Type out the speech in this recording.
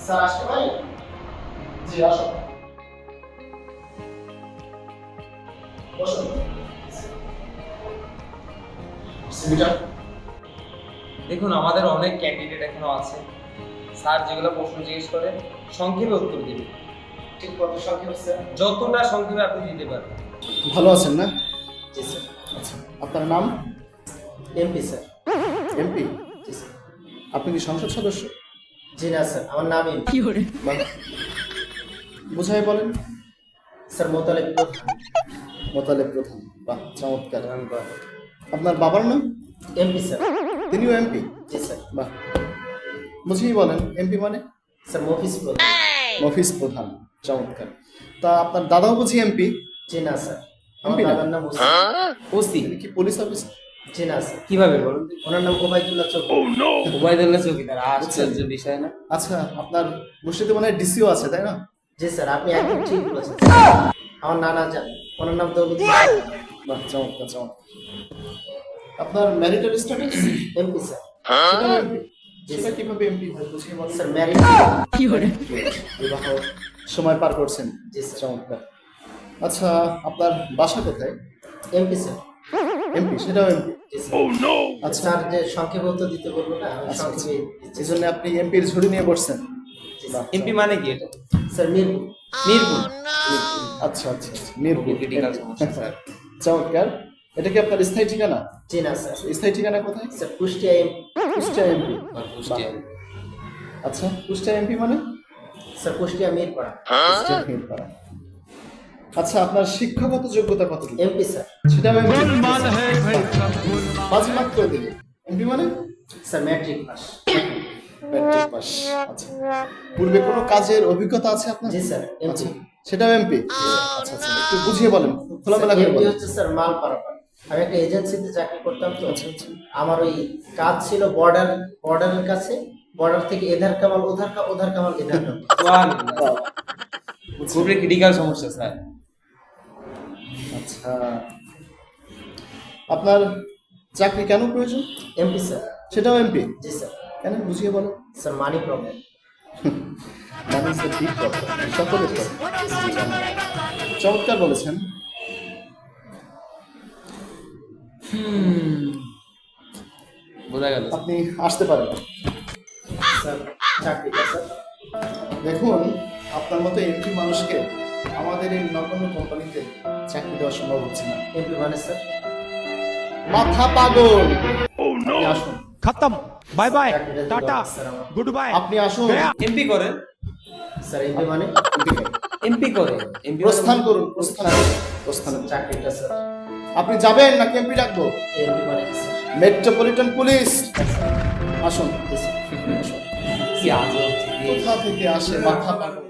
Sir আসতে পারি? জি আসো। বসুন। সিমিটার দেখুন, আমাদের অনেক ক্যান্ডিডেট এখনো আছে। স্যার যেগুলো প্রশ্ন জিজ্ঞেস করেন সংক্ষেপে উত্তর দিবেন। ঠিক কত সংখ্যা স্যার? যতটা সংক্ষেপে আপনি দিতে পারবেন। ভালো আছেন না? জি স্যার। আচ্ছা, আপনার নাম? MP sir. এমপি? জি স্যার। আপনি কি সংসদ সদস্য? জি না স্যার, আমার নাম এমপি। বাহ। বুঝাই বলেন। স্যার মোতালেব প্রধান। মোতালেব প্রধান। বাহ, চমৎকার। আপনার বাবার নাম? MP sir. তিনিও এমপি? জি স্যার। বাহ। বুঝিয়ে বলেন, এমপি মানে? স্যার মফিজ প্রধান। মফিজ প্রধান। চমৎকার। তা আপনার দাদাও বুঝি এমপি? জি না স্যার, আমার এমপি না? দাদার নাম ওসি। ওসি? তিনি কি পুলিশ অফিসার? জি না স্যার, কিভাবে বলুন? ওনার নাম ওবায়দুল্লাহ চৌধুরী। ওবায়দুল্লাহ চৌকিদার। আশ্চর্য বিষয় না? আচ্ছা, আপনার মসজিদে মনে হয় ডিসিও আছে, তাই না? জি স্যার, আপনি একদম ঠিক বলেছেন। আমার নানা যান, ওনার নাম দৌলতী। বাহ, চমৎকার চমৎকার। আপনার ম্যারিটাল স্ট্যাটাস? MP sir. সেটাও এমপি? সেটা কিভাবে এমপি হয় বুঝিয়ে বলেন। Sir married. বিবাহ সময় পার করছেন। জি স্যার। চমৎকার। আচ্ছা, আপনার বাসা কোথায়? MP sir. এমপি? সেটাও এমপি? জি স্যার। আচ্ছা স্যার যে সংক্ষেপে উত্তর দিতে বলবো না, আমি আচ্ছা, আচ্ছা। সংক্ষেপে দিচ্ছি। এই জন্য আপনি এমপির ঝুড়ি নিয়ে বসছেন। জি স্যার। এমপি মানে কি এটা? স্যার মিরপুর। মিরপুর? আচ্ছা আচ্ছা আচ্ছা, মিরপুর। ক্রিটিক্যাল সমস্যা স্যার। চমৎকার। এটা কি আপনার স্থায়ী ঠিকানা? জি না স্যার, স্থায়ী ঠিকানা কোথায়? Sir Kushtia MP. Kushtia MP? Kushtia. আচ্ছা, কুষ্টিয়া এমপি মানে? স্যার কুষ্টিয়া মিরপাড়া। কুষ্টিয়া মিরপাড়া। আচ্ছা, আপনার শিক্ষাগত যোগ্যতা কতটুকু? MP sir. সেটাও এমপি? বাজিমাত করে দিলে। এমপি মানে? Sir matric pass. Matric pass. আচ্ছা, পূর্বে কোনো কাজের অভিজ্ঞতা আছে আপনার? জি স্যার, এমপি। আচ্ছা, সেটাও এমপি? আচ্ছা আচ্ছা, একটু বুঝিয়ে বলেন, খোলামেলা করে এমপি বলেন। হচ্ছে স্যার মাল পারাপার। আমি একটা এজেন্সিতে চাকরি করতাম, তো আচ্ছা আচ্ছা। আমার ওই কাজ ছিল বর্ডারের কাছে। বর্ডার থেকে এধার কামাল ওধার ওধার কামাল এধার কামাল। সুবহানাল্লাহ। খুবই ক্রিটিক্যাল সমস্যা স্যার। আচ্ছা, আপনার চাকরি কেন প্রয়োজন? MP sir. সেটাও এমপি? জি স্যার। কেন বুঝিয়ে বলেন। Sir money problem. মানে স্যার ঠিক কথা, সকলের কথা। চমৎকার বলেছেন। বোঝা গেল। আপনি আসতে পারেন। স্যার চাকরিটা স্যার। দেখুন, আপনার মতো এমপি মানুষকে আমাদের এই নগণ্য কোম্পানিতে চাকরি দেওয়া সম্ভব হচ্ছে না। এমপি মানে স্যার মাথা পাগল। আপনি আসুন, खत्म बाय बाय চাকরিটা দিতে टाटा হবে স্যার আমার। गुड बाय আপনি আসুন। এমপি করেন? স্যার এমপি মানে? এমপি করে? এমপি প্রস্থান করুন, প্রস্থান করুন, প্রস্থান করুন। চাকরিটা স্যার। আপনি যাবেন নাকি এমপি ডাকবো? এমপি মানে কি স্যার? Metropolitan police. আসুন। জি স্যার। আসুন। কি আজব জিনিস। কোথা থেকে আসে মাথা পাগল।